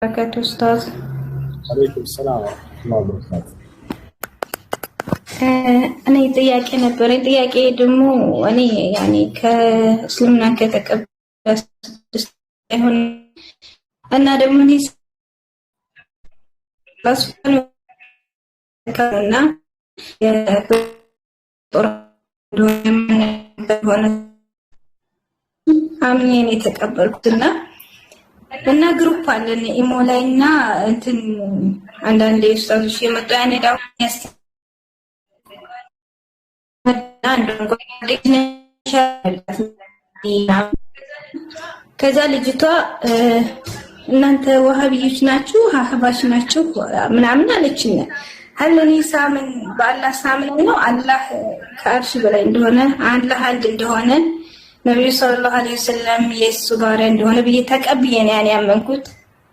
በረከቱ ኡስታዝ። አለይኩም ሰላም ወራህመቱላሂ ወበረካቱ። እኔ ጥያቄ ነበረኝ። ጥያቄ ደግሞ እኔ ያኔ ከእስልምና ከተቀበለ ስድስት አይሆን እና ደግሞ እኔ እና የጦር ሆነ አምኜ ነው የተቀበልኩትና እና ግሩፕ አለን ኢሞ ላይ እና እንትን አንዳንድ ኡስታዞች የመጡ ያኔ ዳው ከዛ ልጅቷ እናንተ ወሃቢዮች ናችሁ አህባሽ ናችሁ ምናምን አለችኝ። አለኒ ሳምን በአላህ ሳምን ነው አላህ ከአርሽ በላይ እንደሆነ አላህ አንድ እንደሆነ ነብዩ ሰለላሁ ዐለይሂ ወሰለም የሱ ባሪያ እንደሆነ ብዬ ተቀብዬ ነው ያን ያመንኩት።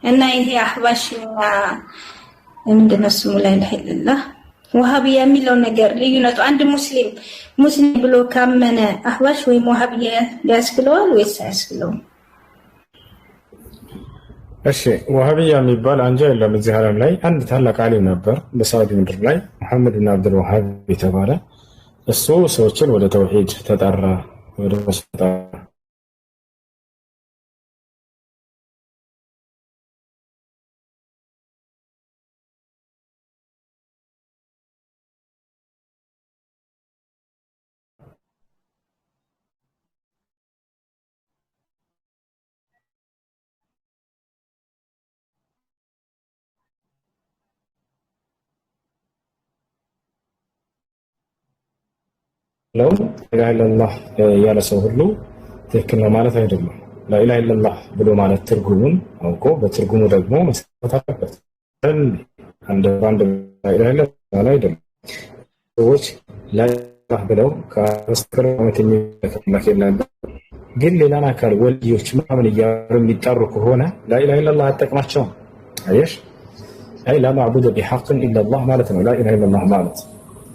እና ይሄ አህባሽና ምንድነው ስሙ ላይ ኢላህ ወሃቢያ የሚለው ነገር ልዩነቱ አንድ ሙስሊም ብሎ ካመነ አህባሽ ወይም ወሃቢያ ያስብለዋል ወይስ አያስብለውም? እሺ ወሃቢያ የሚባል አንጃ የለም እዚህ ዓለም ላይ። አንድ ታላቅ ዓሊም ነበር በሳውዲ ምድር ላይ መሐመድ ብን አብዱል ወሃብ የተባለ እሱ ሰዎችን ወደ ተውሂድ ተጠራ ወደ መስጠት ለው ላኢላሃ ኢለላህ ያለ ሰው ሁሉ ትክክል ነው ማለት አይደለም። ላኢላሃ ኢለላህ ብሎ ማለት ትርጉሙን አውቆ በትርጉሙ ደግሞ መስጠት አለበት። አንድ ላኢላሃ ኢለላህ አይደለም። ሰዎች ላኢላሃ ብለው ከመስከረ ዓመት የሚመለክ የለም። ግን ሌላን አካል ወልዮች ምናምን እያሉ የሚጠሩ ከሆነ ላኢላሃ ኢለላህ አጠቅማቸውም። አየሽ አይ ላ ማዕቡደ ቢሐቅን ኢለላህ ማለት ነው ላኢላሃ ኢለላህ ማለት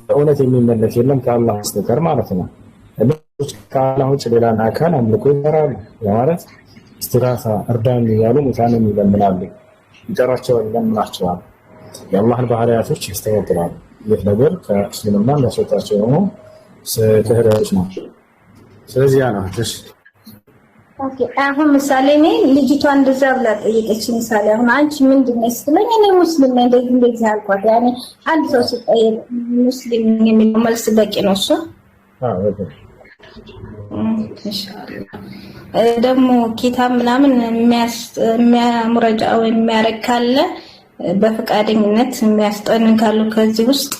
በእውነት የሚመለክ የለም ከአላህ በስተቀር ማለት ነው። እነሱ ከአላህ ውጭ ሌላን አካል አምልኮ ይጠራሉ። ማለት እስቲጋሳ እርዳን እያሉ ሙታንን ይለምናሉ፣ ይጠራቸዋል፣ ይለምናቸዋል፣ የአላህን ባህሪያቶች ያስተባብራሉ። ይህ ነገር ከእስልምና የሚያስወጣቸው የሆኑ ክህደቶች ናቸው። ስለዚህ ያ ነው። ኦኬ አሁን ምሳሌ እኔ ልጅቷ እንደዛ ብላ ጠየቀች። ምሳሌ አሁን አንቺ ምንድነው ስትለኝ እኔ ሙስሊም ነኝ እንደዚህ አልኳት። ያኔ አንድ ሰው ሲጠየቅ ሙስሊም የሚለው መልስ በቂ ነው እሱ? አዎ ኢንሻአላህ። ደግሞ ኪታብ ምናምን የሚያሙረጃ ወይ የሚያረግ ካለ በፍቃደኝነት የሚያስጠንን ካሉ ከዚህ ውስጥ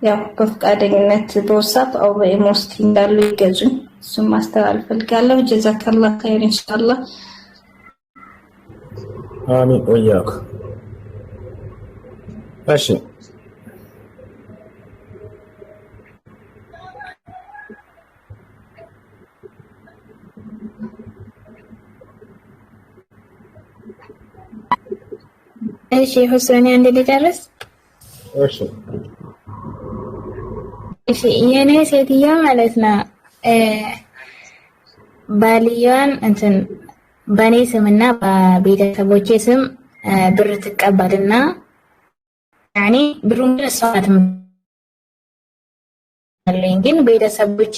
ያው በፍቃደኝነት በWhatsApp አው በኢሞስቲ እንዳሉ ይገዙኝ። እሱም ማስተላለፍ ፈልጋለሁ። ጀዛከላህ ኸይር ኢንሻአላህ። አሚን ወያኩ። እሺ እሺ ሁሴን አንድ ልጨርስ። እሺ የኔ ሴትዮ ማለት ነው ባልየዋን እንትን በኔ ስምና በቤተሰቦቼ ስም ብር ትቀበልና ያኔ ብሩን እሷ አትመልሰልኝ፣ ግን ቤተሰቦቼ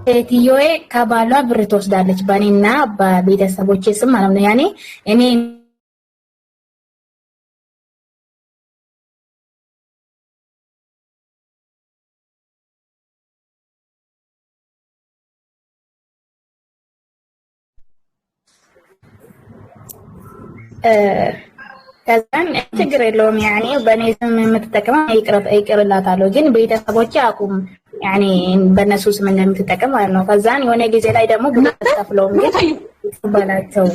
ሴትዮዬ ከባሏ ብር ትወስዳለች በኔና በቤተሰቦቼ ስም ማለት ነው። ያኔ እኔ ከዛን ችግር የለውም ያኔ በኔ ስም የምትጠቀመው ይቅርላታለሁ፣ ግን ቤተሰቦቼ አቁም ያኔ በነሱ ስም እንደምትጠቀም ማለት ነው። ከዛን የሆነ ጊዜ ላይ ደግሞ ብር ተከፍለውም ግን ይባላቸው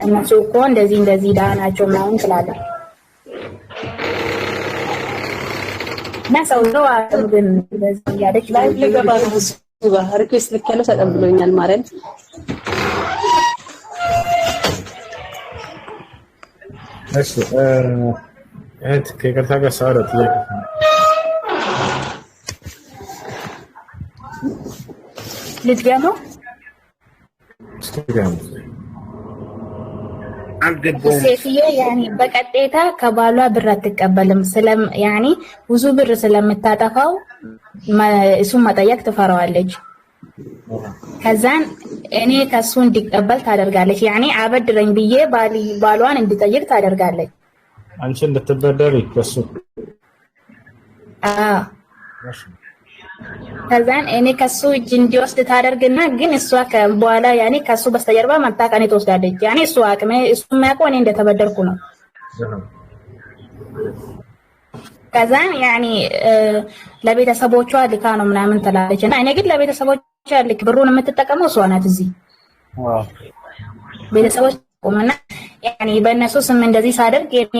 እነሱ እኮ እንደዚህ ዳናቸው ምናምን ትላለህ እና ሰው አጥም ግን እንደዚህ ያለች ላይ ለገባ ነው ሪኩዌስት ልከለው ተቀብሎኛል ማለት እሺ አንተ ከይቅርታ ጋር ሳውራት ልትገመው ሴትዬ ያኔ በቀጥታ ከባሏ ብር አትቀበልም ያኔ ብዙ ብር ስለምታጠፋው እሱን መጠየቅ ትፈራዋለች ከዛን እኔ ከሱ እንዲቀበል ታደርጋለች ያኔ አበድረኝ ብዬ ባሏን እንዲጠይቅ ታደርጋለች አንቺ እንድትበደሪ ከሱ ከዛን እኔ ከሱ እጅ እንዲወስድ ታደርግና ግን እሷ በኋላ ያኔ ከሱ በስተጀርባ ማጣቀኔ ትወስዳለች ያኔ እሱ አቅሜ እሱ የሚያውቀው እኔ እንደተበደርኩ ነው ከዛን ያኔ ለቤተሰቦቿ ልካ ነው ምናምን ትላለች እና እኔ ግን ለቤተሰቦቿ ልክ ብሩን የምትጠቀመው እሷ ናት እዚህ ቤተሰቦች ቆመና ያኔ በእነሱ ስም እንደዚህ ሳደርግ እኔ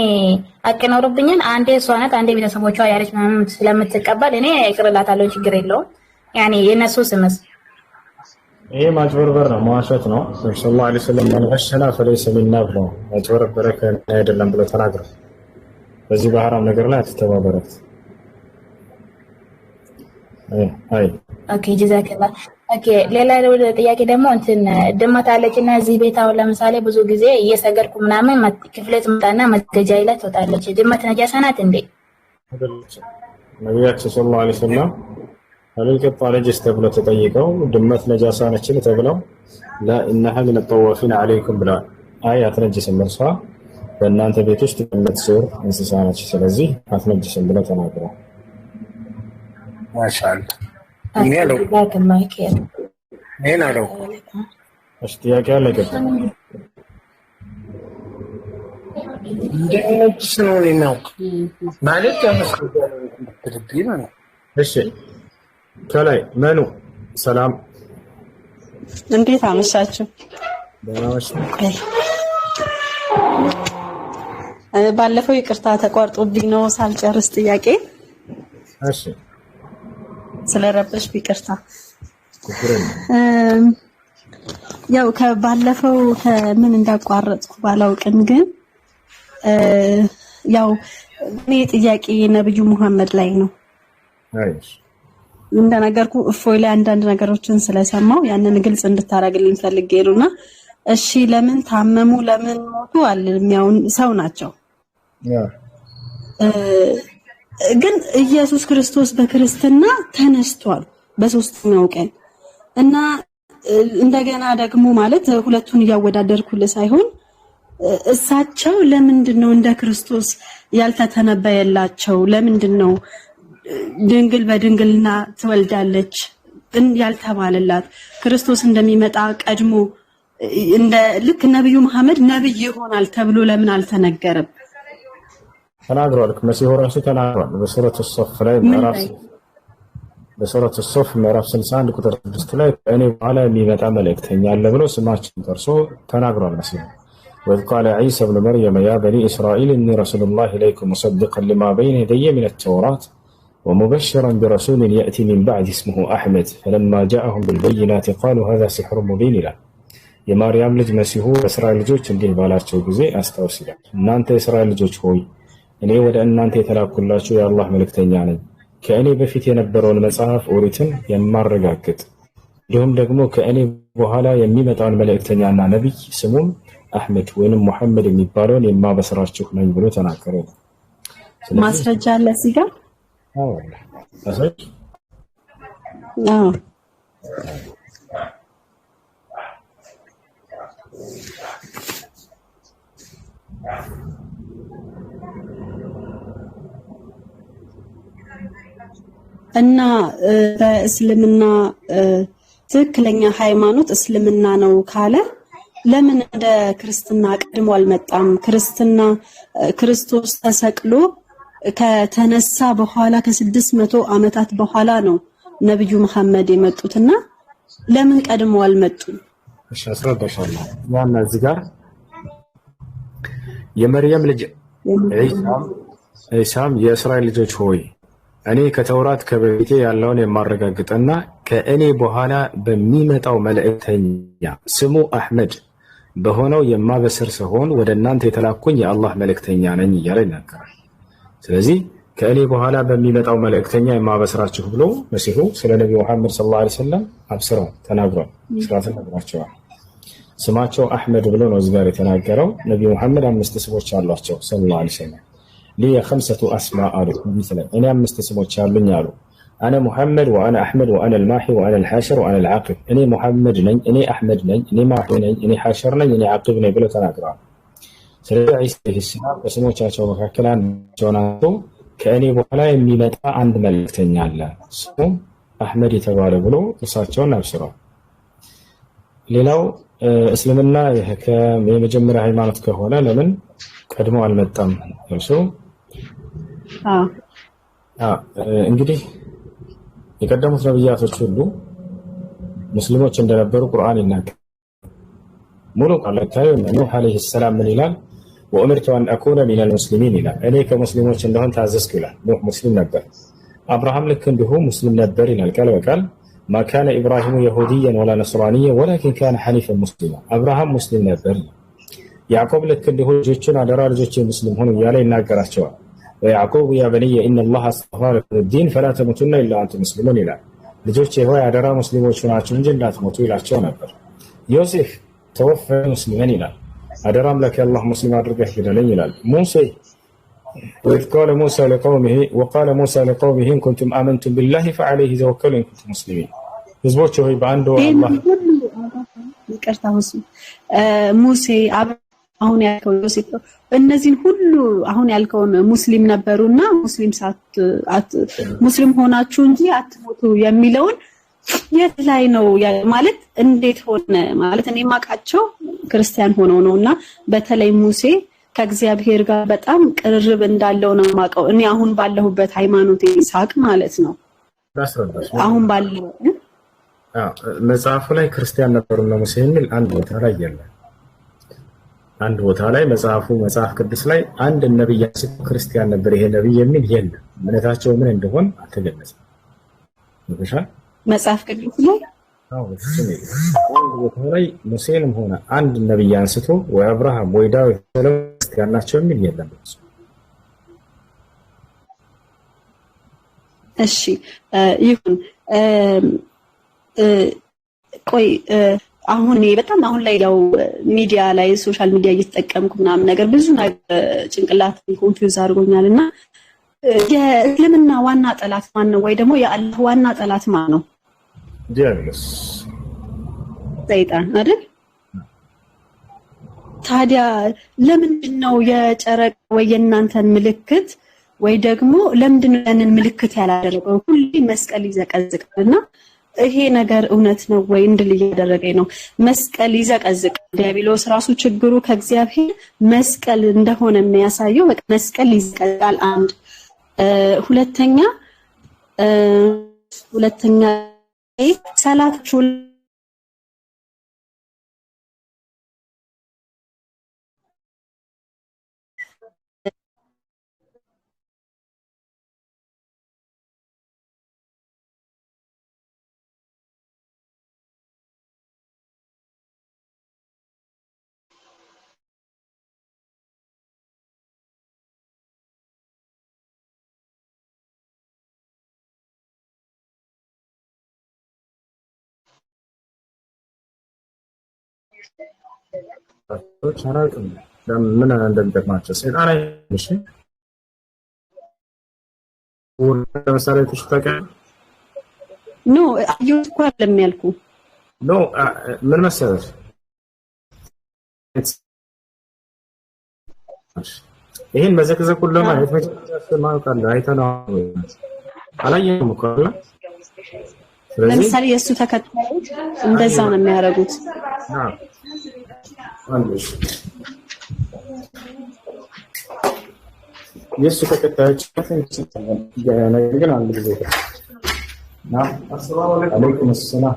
አቀናውርብኛል አንዴ እሷ ናት አንዴ ቤተሰቦቿ ያለች ምናምን ስለምትቀበል እኔ ይቅርላታለሁ ችግር የለውም ያኔ የነሱ ስምስ ይሄ ማጭበርበር ነው መዋሸት ነው ሰለላሁ ዐለይሂ ወሰለም ማለሽና ፈለይሰ ሚና ብለው ማጭበርበር አይደለም ብለው ተናግረው በዚህ በሐራም ነገር ላይ አትተባበረት አይ ኦኬ ጀዛከላ ኦኬ ሌላ ጥያቄ ደግሞ እንትን ድመት አለችና እዚህ ቤታው ለምሳሌ ብዙ ጊዜ እየሰገድኩ ምናምን ክፍለት መጣና መስገጃ ይላት ትወጣለች ድመት ነጃሳ ናት እንዴ ነብያችን ሰለላሁ ዐለይሂ ወሰለም አለልከ ነጃስ ተብሎ ተጠይቀው ድመት ነጃሳ ነች ተብለው لا انها من الطوافين عليكم ብላ አይ አትነጅስም እርሷ በእናንተ ቤት ውስጥ የምትዞር እንስሳ ነች ስለዚህ አትነጅስም ብለው ተናግረዋል ማሻአላህ ምን አለው እሺ ጥያቄ አለ ገባ እንደነሱ ነው ማለት ነው እሺ ከላይ መኑ ሰላም እንዴት አመሻችሁ ደህናዎች ባለፈው ይቅርታ ተቋርጦብኝ ነው ሳልጨርስ ጥያቄ እሺ ስለረበሽ ይቅርታ ያው ከባለፈው ከምን እንዳቋረጥኩ ባላውቅም ግን ያው እኔ ጥያቄ ነብዩ መሐመድ ላይ ነው አይሽ እንደነገርኩ እፎይ ላይ አንዳንድ ነገሮችን ስለሰማው ያንን ግልጽ እንድታረግልኝ ፈልጌ ነውና እሺ ለምን ታመሙ ለምን ሞቱ አልሚያውን ሰው ናቸው ግን ኢየሱስ ክርስቶስ በክርስትና ተነስቷል በሶስተኛው ቀን እና እንደገና ደግሞ ማለት ሁለቱን ያወዳደርኩልህ ሳይሆን እሳቸው ለምንድነው እንደ ክርስቶስ ያልተተነበየላቸው ለምንድነው ድንግል በድንግልና ትወልዳለች ያልተባለላት ክርስቶስ እንደሚመጣ ቀድሞ እንደ ልክ ነብዩ መሐመድ ነብይ ይሆናል ተብሎ ለምን አልተነገረም ተናግሯል መሲሁ ራሱ ተናግሯል በሱረቱ ሶፍ ላይ በሱረቱ ሶፍ ምዕራፍ 61 ቁጥር 6 ላይ እኔ በኋላ የሚመጣ መልእክተኛ አለ ብሎ ስማችን ጠርሶ ተናግሯል መሲሁ وقال عيسى ابن مريم يا بني إسرائيل إني رسول الله إليكم مصدقا لما بين يدي من التوراة ومبشرا برسول يأتي من بعد اسمه أحمد فلما جاءهم بالبينات قالوا هذا سحر مبين له የማርያም ልጅ መሲሁ እስራኤል ልጆች እንዲህ ባላቸው ጊዜ አስታውስ ይላል እናንተ እስራኤል ልጆች ሆይ እኔ ወደ እናንተ የተላኩላችሁ የአላህ መልእክተኛ ነኝ ከእኔ በፊት የነበረውን መጽሐፍ ኦሪትን የማረጋግጥ እንዲሁም ደግሞ ከእኔ በኋላ የሚመጣውን መልእክተኛና ነብይ ስሙም አህመድ ወይንም መሐመድ የሚባለውን የማበስራችሁ ነኝ ብሎ ተናገረ ማስረጃ አለ እዚህ ጋር ማስረጃ እና በእስልምና ትክክለኛ ሃይማኖት እስልምና ነው ካለ ለምን እንደ ክርስትና ቀድሞ አልመጣም ክርስትና ክርስቶስ ተሰቅሎ ከተነሳ በኋላ ከ600 ዓመታት በኋላ ነው ነብዩ መሐመድ የመጡትና ለምን ቀድሞ አልመጡም እሺ አስረዳሻለሁ ያና እዚህ ጋር የመርየም ልጅ ኢሳም የእስራኤል ልጆች ሆይ እኔ ከተውራት ከበፊቴ ያለውን የማረጋግጥና ከእኔ በኋላ በሚመጣው መልእክተኛ ስሙ አህመድ በሆነው የማበስር ሲሆን ወደ እናንተ የተላኩኝ የአላህ መልእክተኛ ነኝ እያለ ይናገራል። ስለዚህ ከእኔ በኋላ በሚመጣው መልእክተኛ የማበስራችሁ ብሎ መሲሁ ስለ ነቢዩ መሐመድ ሰለላሁ ዐለይሂ ወሰለም አብስረው ተናግሯል። ስራትን ነግሯቸዋል። ስማቸው አህመድ ብሎ ነው እዚህ ጋር የተናገረው። ነቢዩ መሐመድ 5 ስሞች አሏቸው ሰለላሁ ዐለይሂ ወሰለም። لي 5 أسماء አሉ። እኔ 5 ስሞች አሉኝ አሉ። أنا محمد وأنا أحمد وأنا الماحي وأنا الحاشر وأنا العاقب። እኔ ሙሐመድ ነኝ፣ እኔ አህመድ ነኝ፣ እኔ ማሂ ነኝ፣ እኔ ሐሽር ነኝ፣ እኔ ዓቂብ ነኝ ብሎ ተናግረዋል። ስለዚህ ዒሳ ዐለይሂ ሰላም በስሞቻቸው መካከል አንዳቸው ናቸው። ከእኔ በኋላ የሚመጣ አንድ መልእክተኛ አለ ስሙ አህመድ የተባለ ብሎ እርሳቸውን አብስረዋል። ሌላው እስልምና የመጀመሪያ ሃይማኖት ከሆነ ለምን ቀድሞ አልመጣም? እርሱ እንግዲህ የቀደሙት ነብያቶች ሁሉ ሙስሊሞች እንደነበሩ ቁርአን ይናገራል። ሙሉ ቃል ታዩ ኑህ አለይሂ ሰላም ምን ይላል? ወእምርቱ አን አኩነ ሚነል ሙስሊሚን ይላል። እኔ ከሙስሊሞች እንደሆን ታዘዝኩ ይላል። ኑህ ሙስሊም ነበር። አብርሃም ልክ እንዲሁ ሙስሊም ነበር ይላል ቃል በቃል ማ ካነ ኢብራሂሙ የሁዲያን ወላ ነስራንያን ወላኪን ካነ ሐኒፈን ሙስሊማ። አብርሃም ሙስሊም ነበር። ያዕቆብ ልክ እንዲሁ ልጆቹን አደራ ልጆቼ ሙስሊም ሆኑ እያለ ይናገራቸዋል። ወያዕቆብ ያ በንየ ኢነላህ አስጠፋ ለኩም ዲን ፈላ ተሙቱና ኢላ አንቱም ሙስሊሙን ይላል። ልጆቼ ሆይ አደራ ሙስሊሞች ናችሁ እንጂ እንዳትሞቱ ይላቸው ነበር። ዮሴፍ ተወፈ ሙስሊመን ይላል። አደራ አምላክ አላህ ሙስሊም አድርገህ ግደለኝ ይላል። ሙሴ وإذ قال موسى لقومه وقال موسى لقومه إن كنتم آمنتم بالله فعليه توكلوا إن كنتم مسلمين ህዝቦች ሆይ በአንዱ አላህ ይቅርታ ሙሴ አሁን ያልከው ዮሴፍ እነዚህን ሁሉ አሁን ያልከውን ሙስሊም ነበሩና ሙስሊም ሆናችሁ እንጂ አትሞቱ የሚለውን የት ላይ ነው ማለት እንዴት ሆነ ማለት እኔ ማቃቸው ክርስቲያን ሆነው ነውና በተለይ ሙሴ ከእግዚአብሔር ጋር በጣም ቅርርብ እንዳለው ነው ማቀው እኔ አሁን ባለሁበት ሃይማኖት ይሳቅ ማለት ነው። አሁን ባለው መጽሐፉ ላይ ክርስቲያን ነበሩና ሙሴ የሚል አንድ ቦታ ላይ የለም። አንድ ቦታ ላይ መጽሐፍ ቅዱስ ላይ አንድ ነብይ ያስብ ክርስቲያን ነበር ይሄ ነብይ የሚል የለም። እምነታቸው ምን እንደሆነ አልተገለጸም። ወደሻ መጽሐፍ ቅዱስ ላይ አንድ ቦታ ላይ ሙሴንም ሆነ አንድ ነብይ አንስቶ ወይ አብርሃም ወይ ዳዊት ክርስቲያን ናቸው የሚል የለም። እሺ ይሁን ቆይ አሁን እኔ በጣም አሁን ላይ ያው ሚዲያ ላይ ሶሻል ሚዲያ እየተጠቀምኩ ምናምን ነገር ብዙ ነገር ጭንቅላት ኮንፊውዝ አድርጎኛልና የእስልምና ዋና ጠላት ማን ነው ወይ ደግሞ የአላህ ዋና ጠላት ማን ነው? ዲያብሎስ ሰይጣን አይደል? ታዲያ ለምንድን ነው የጨረቃ ወይ የእናንተን ምልክት ወይ ደግሞ ለምንድን ነው ያንን ምልክት ያላደረገው? ሁሌ መስቀል ይዘቀዝቃልና ይሄ ነገር እውነት ነው ወይ እንድል እያደረገኝ ነው። መስቀል ይዘቀዝቃል። ዲያብሎስ ራሱ ችግሩ ከእግዚአብሔር መስቀል እንደሆነ የሚያሳየው በቃ መስቀል ይዘቀዝቃል። አንድ ሁለተኛ ሰላታችሁ ምን እንደሚጠቅማቸው ሰይጣን አይሽ ለምሳሌ ተሽታቀ ኖ አዩት እኮ አይደለም ያልኩ ኖ ምን መሰለሽ ይሄን መዘክዘኩ ለማለት መጀመሪያ ማውቃለሁ አይተነው አላየንም እኮ አይደል? ለምሳሌ የሱ ተከታዮች እንደዛ ነው የሚያደርጉት። የሱ ተከታዮች ግን አንድ ጊዜ አለይኩም ሰላም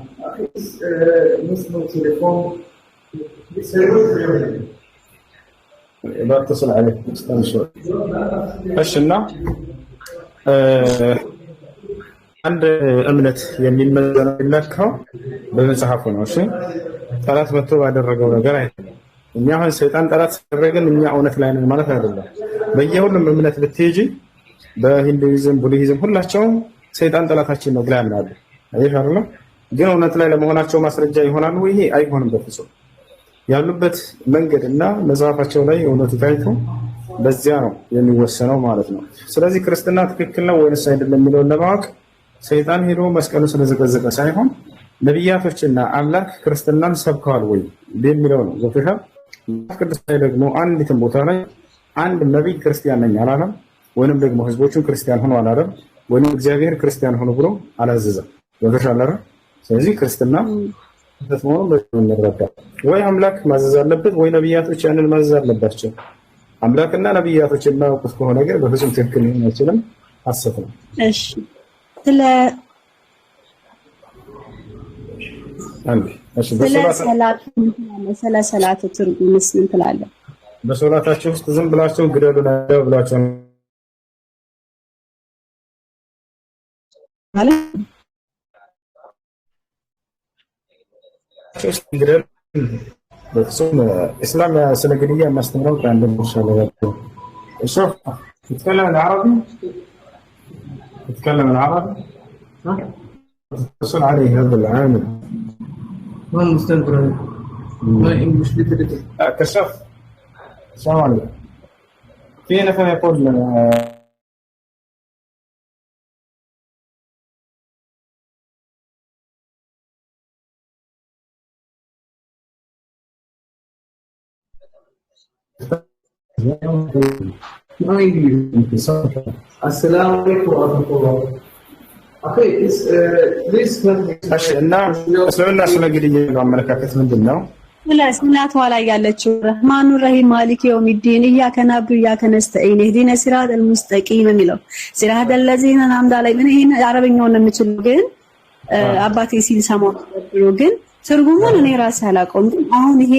بتصل عليك استنى شوي. እሺ እና አንድ እምነት የሚመዘነው የሚለካው በመጽሐፉ ነው። እሺ ጠላት መጥቶ ባደረገው ነገር አይደለም። እኛ አሁን ሰይጣን ጠላት ሲያደርገን እኛ እውነት ላይ ነን ማለት አይደለም። በየሁሉም እምነት ብትሄጂ በሂንዱይዝም፣ ቡድሂዝም ሁላቸውም ሰይጣን ጠላታችን ነው ብለው ያምናሉ። አይሽ አይደለም ግን እውነት ላይ ለመሆናቸው ማስረጃ ይሆናሉ ወይ? ይሄ አይሆንም በፍጹም። ያሉበት መንገድና መጽሐፋቸው ላይ እውነቱ ታይቶ በዚያ ነው የሚወሰነው ማለት ነው። ስለዚህ ክርስትና ትክክል ነው ወይስ አይደለም የሚለውን ለማወቅ ሰይጣን ሄዶ መስቀሉን ስለዘቀዘቀ ሳይሆን ነቢያቶችና አምላክ ክርስትናን ሰብከዋል ወይ የሚለው ነው። ገብቶሻል? መጽሐፍ ቅዱስ ላይ ደግሞ አንዲትም ቦታ ላይ አንድ ነቢይ ክርስቲያን ነኝ አላለም፣ ወይንም ደግሞ ህዝቦቹን ክርስቲያን ሆኖ አላለም፣ ወይንም እግዚአብሔር ክርስቲያን ሆኖ ብሎ አላዘዘም። ገብቶሻል አይደል? ስለዚህ ክርስትና ተስሞን በእንረዳ ወይ አምላክ ማዘዝ አለበት ወይ ነቢያቶች ያንን ማዘዝ አለባቸው። አምላክና ነቢያቶች የማያውቁት ከሆነ ግን በፍጹም ትክክል ሊሆን አይችልም፣ ሐሰት ነው። እሺ ስለ ሰላት ትርጉምስ ምን ትላለህ? በሶላታችሁ ውስጥ ዝም ብላችሁ ግደሉ ነው ብላችሁ ማለት ግደሉ በፍጹም እስላም ስለ ግድያ የሚያስተምረው ከአንድ ሙርሻለ ወጥቶ شوف يتكلم العربي يتكلم العربي اتصل عليه هذا العامل ما مستنكر ما انجلش ليتريتور كشف السلام عليكم في نفر يقول السلام عليكم ورحمة الله. أخي please እና እስልምና ስለ ግድያ ያለው አመለካከት ምንድን ነው? ስላቷ ላይ ያለችው ረህማኑ ረሂም ማሊክ የውሚዲን ኢያከ ነዕቡዱ ወኢያከ ነስተዒን ኢህዲነ ሲራጠል ሙስተቂም የሚለው ሲራጠል ለዚነ አንዓምተ ዐለይሂም። ይሄን አረበኛውን ነው የምችለው ግን አባቴ ሲል ሰማሁ ነበር። ግን ትርጉሙን እኔ ራሴ አላውቀውም። ግን አሁን ይሄ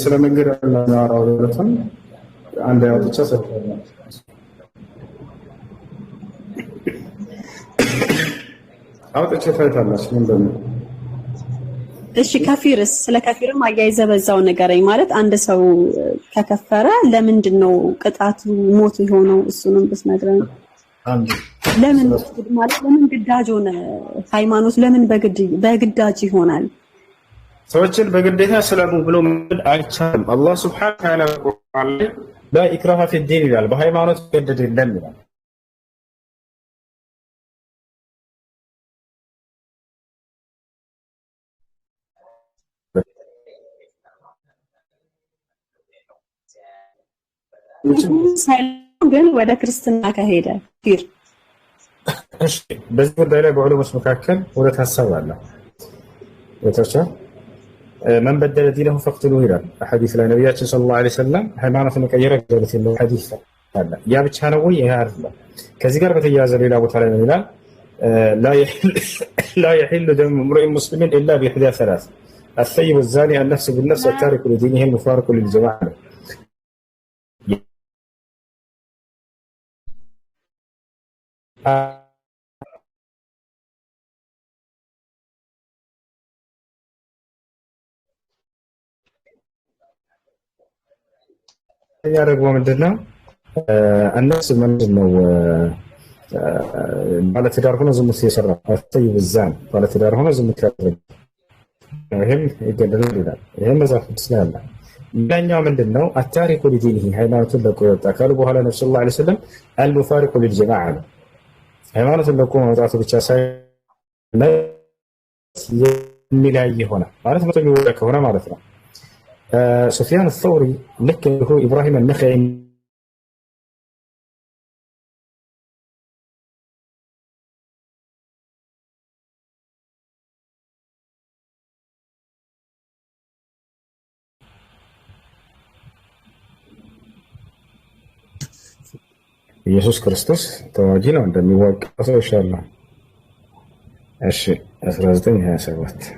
ስለ መንገድ ያለው ለተን አንድ ያው ብቻ ሰጥቷል። አውጥቼ ታይታለሽ ምንድን ነው? እሺ ከፊርስ ስለ ከፊርም አያይዘህ በዛው ነገረኝ። ማለት አንድ ሰው ከከፈረ ለምንድን ነው ቅጣቱ ሞት የሆነው? እሱንም ብትነግረኝ። ለምን ማለት ለምን ግዳጅ ሆነ? ሃይማኖት ለምን በግዳጅ ይሆናል? ሰዎችን በግዴታ ስለሙ ብሎ መድ አይቻልም። አላህ ሱብሓነሁ ወተዓላ ቁርአን ላይ ላ ኢክራሃ ፊዲን ይላል። በሃይማኖት ገደድ የለም ይላል። ግን ወደ ክርስትና ከሄደ ፊር እሺ፣ በዚህ ጉዳይ ላይ በዑለሞች መካከል ሁለት ሀሳብ አለ። ወተቻ من بدل دينه فاقتلوه ይላል ሐዲስ ላይ ነብያችን ሰለላሁ ዐለይሂ ወሰለም ሃይማኖትን የቀየረ ገለት ነው ሐዲስ አለ። ያ ብቻ ነው ወይ? ይሄ አይደለም። ከዚህ ጋር በተያያዘ ሌላ ቦታ ላይ ምን ይላል? لا يحل دم امرئ مسلم الا باحدى ثلاث الثيب الزاني النفس بالنفس التارك لدينه المفارق للجماعه. ያ ደግሞ ምንድነው? النفس ምንድነው? ባለትዳር ሆኖ ዝሙት የሰራ الثيب الزاني ባለትዳር ሆኖ ዝሙት ያደረገ ይሄም ይገደላል ይላል። ይሄም መጽሐፍ ቅዱስ ላይ አለ። ሌላኛው ምንድነው? التارك لدينه ሃይማኖቱን ለቆ ወጣ ካሉ በኋላ ነብዩ ሰለላሁ ዐለይሂ ወሰለም المفارق للجماعه ሃይማኖቱን ለቆ መውጣቱ ብቻ ሳይሆን የሚለያይ ይሆናል ማለት ነው። የሚወጣ ከሆነ ማለት ነው። ሱፊያን الثوري ልክ ኢብራሂም النخعي ኢየሱስ ክርስቶስ ተዋጊ ነው እንደሚዋጋ ሰው ይሻላል። እሺ 1927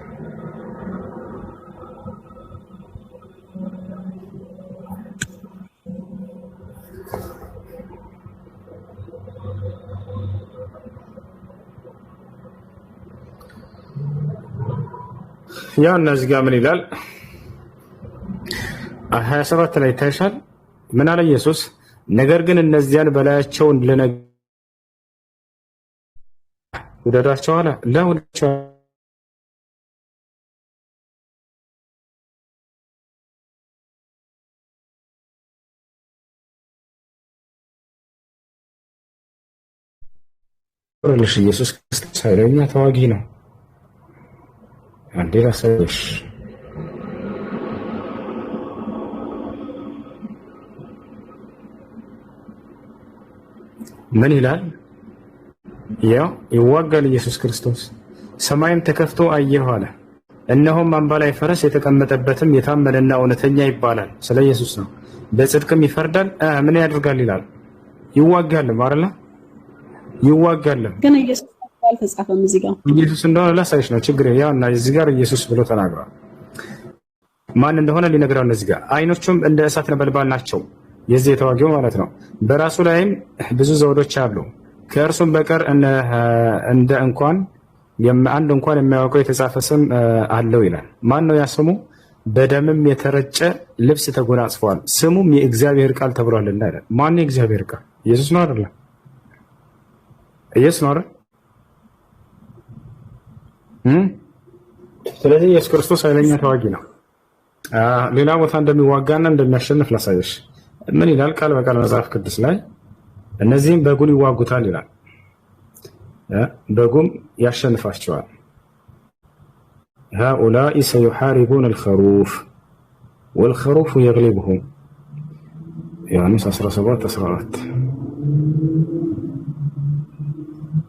ያው እነዚህ ጋር ምን ይላል? 27 ላይ ታይሻል። ምን አለ ኢየሱስ? ነገር ግን እነዚያን በላያቸውን ውደዳቸው አለ። ለሁላቸው ኢየሱስ ክርስቶስ ኃይለኛ ተዋጊ ነው። አንዴ ላሳይሽ። ምን ይላል? ያው ይዋጋል ኢየሱስ ክርስቶስ። ሰማይም ተከፍቶ አየሁ አለ። እነሆም አምባላይ ፈረስ የተቀመጠበትም የታመነና እውነተኛ ይባላል። ስለ ኢየሱስ ነው። በጽድቅም ይፈርዳል። ምን ያደርጋል ይላል? ይዋጋል አይደል? ይዋጋል። ግን ኢየሱስ አልተጻፈም እዚህ ጋር። ኢየሱስ እንደሆነ ላሳይሽ ነው። ችግር ያውና እዚህ ጋር ኢየሱስ ብሎ ተናግሯል። ማን እንደሆነ ሊነግረው እዚህ ጋር አይኖቹም እንደ እሳት ነበልባል ናቸው። የዚህ የተዋጊው ማለት ነው። በራሱ ላይም ብዙ ዘውዶች አሉ። ከእርሱም በቀር እንደ እንኳን አንድ እንኳን የሚያውቀው የተጻፈ ስም አለው ይላል። ማን ነው ያ ስሙ? በደምም የተረጨ ልብስ ተጎናጽፏል፣ ስሙም የእግዚአብሔር ቃል ተብሏልና ይላል። ማን የእግዚአብሔር ቃል? ኢየሱስ ነው አይደል? ኢየሱስ ነው አይደል? ስለዚህ ኢየሱስ ክርስቶስ ኃይለኛ ተዋጊ ነው። ሌላ ቦታ እንደሚዋጋና እንደሚያሸንፍ ላሳየሽ። ምን ይላል? ቃል በቃል መጽሐፍ ቅዱስ ላይ እነዚህም በጉን ይዋጉታል ይላል። በጉም ያሸንፋቸዋል። هؤلاء سيحاربون الخروف والخروف يغلبهم ዮሐንስ 17:14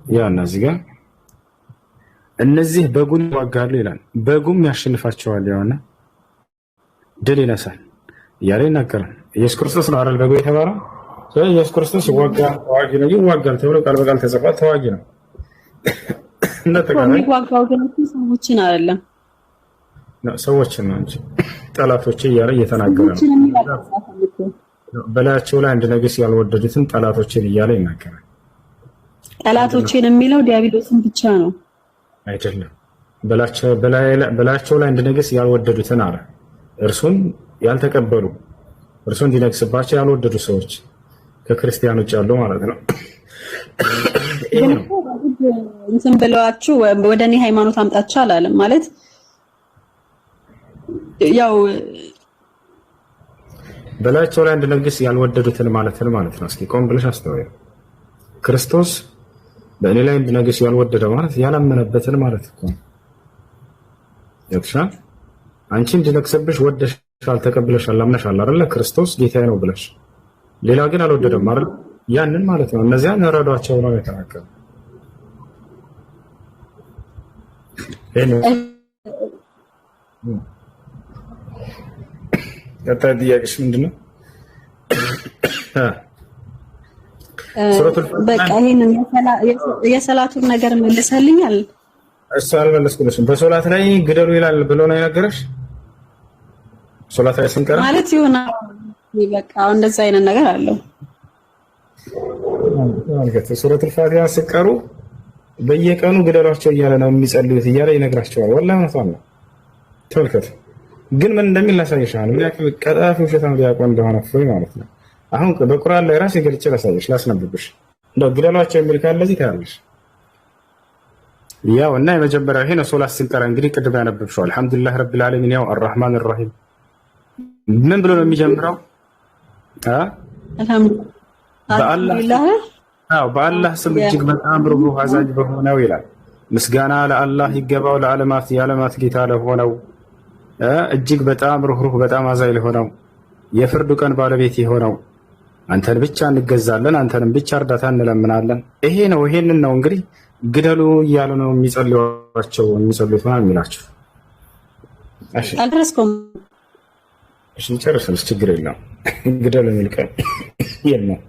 ያ እነዚህ ጋር እነዚህ በጉን ይዋጋሉ ይላል። በጉም ያሸንፋቸዋል፣ ያውና ድል ይነሳል እያለ ይናገራል። ኢየሱስ ክርስቶስ ነው አይደል በጉ የተባለው? ስለዚህ ኢየሱስ ክርስቶስ ይዋጋል፣ ተዋጊ ነው። ይዋጋል ተብሎ ቃል በቃል ተጽፏል። ተዋጊ ነው። የሚዋጋው ግን ሰዎችን አይደለም፣ ሰዎችን ነው እንጂ ጠላቶቼ እያለ እየተናገረ ነው። በላያቸው ላይ አንድ ነገስ ያልወደዱትን ጠላቶችን እያለ ይናገራል። ጠላቶችን የሚለው ዲያብሎስን ብቻ ነው አይደለም። በላያቸው ላይ አንድ ነገስ ያልወደዱትን አለ። እርሱን ያልተቀበሉ እርሱን እንዲነግስባቸው ያልወደዱ ሰዎች ከክርስቲያን ውጭ ያሉ ማለት ነው። እንትን ብለዋችሁ ወደ እኔ ሃይማኖት አምጣችሁ አላለም ማለት ያው በላያቸው ላይ አንድ ነገስ ያልወደዱትን ማለት ነው። እስኪ ቆም ብለሽ አስተውይ። ክርስቶስ በእኔ ላይ አንድ ነገስ ያልወደደ ማለት ያላመነበትን ማለት ነው። ያክሻል አንቺ እንድነግስብሽ ወደሻል፣ ተቀብለሻል፣ አምነሻል አይደል? ክርስቶስ ጌታዬ ነው ብለሽ ሌላ ግን አልወደደም አይደል? ያንን ማለት ነው። እነዚያን ረዷቸው ነው የተናገረው። ጥያቄሽ ምንድን ነው? በቃ ይሄንን የሰላቱን ነገር መልሰልኛል። እሱ አልመለስኩልሽም። በሶላት ላይ ግደሉ ይላል ብሎ ነው የነገረሽ? ሶላት ላይ ስንቀር ማለት ይሆና በቃ እንደዛ አይነት ነገር አለው። ሱረቱል ፋቲሃ ሲቀሩ በየቀኑ ግደሏቸው እያለ ነው የሚጸልዩት እያለ ይነግራቸዋል። ወላሂ እውነቷን ነው። ተመልከቱ ግን ምን እንደሚል ላሳይሻል። ምን ያክል ቀጣፊ ውሸታም ዲያቆን እንደሆነ ፍሬ ማለት ነው። አሁን በቁርአን ላይ ራሴ ገልጬ ላሳይሽ፣ ላስነብብሽ። እንደው ግደሏቸው የሚል ካለ እዚህ ታያለሽ። ያው እና የመጀመሪያው ይሄ ነው። ሶላት ስንቀራ እንግዲህ ቅድም ያነበብሽው አልሐምዱሊላህ ረቢል ዓለሚን ያው አርራህማን አርራሂም ምን ብሎ ነው የሚጀምረው? በአላህ ስም እጅግ በጣም ሩህሩህ አዛኝ በሆነው ይላል። ምስጋና ለአላህ ይገባው ለዓለማት የዓለማት ጌታ ለሆነው እጅግ በጣም ሩህሩህ በጣም አዛኝ ለሆነው የፍርዱ ቀን ባለቤት የሆነው አንተን ብቻ እንገዛለን፣ አንተንም ብቻ እርዳታ እንለምናለን። ይሄ ነው። ይሄንን ነው እንግዲህ ግደሉ እያሉ ነው የሚጸልዩት ማለት የሚላቸው። እሺ አልደረስኩም። እሺ ጨርሰን ችግር የለም። ግደሉ የሚል ቀን የለም።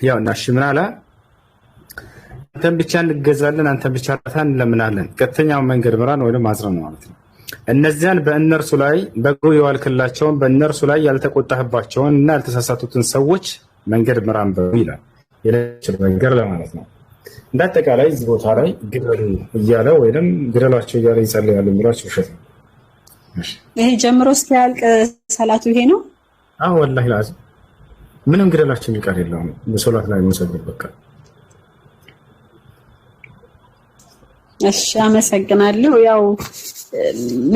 ያው እና እሺ ምን አለ አንተን ብቻ እንገዛለን አንተን ብቻ እንለምናለን ቀጥተኛውን መንገድ ምራን ወይም አዝረን ማለት ነው። እነዚያን በእነርሱ ላይ በጎ የዋልክላቸውን በእነርሱ ላይ ያልተቆጣህባቸውን እና ያልተሳሳቱትን ሰዎች መንገድ ምራን ይላል። የለችል መንገድ ለማለት ነው። እንዳጠቃላይ እዚህ ቦታ ላይ ግደሉ እያለ ወይንም ግደሏቸው እያለ ይጸልያሉ የሚሏቸው ውሸት ነው። ይሄ ጀምሮ እስኪያልቅ ሰላቱ ይሄ ነው። አዎ ወላሂ ላዚም ምንም ግደላቸው የሚቀር የለውም። በሶላት ላይ መሰገድ በቃ። እሺ አመሰግናለሁ። ያው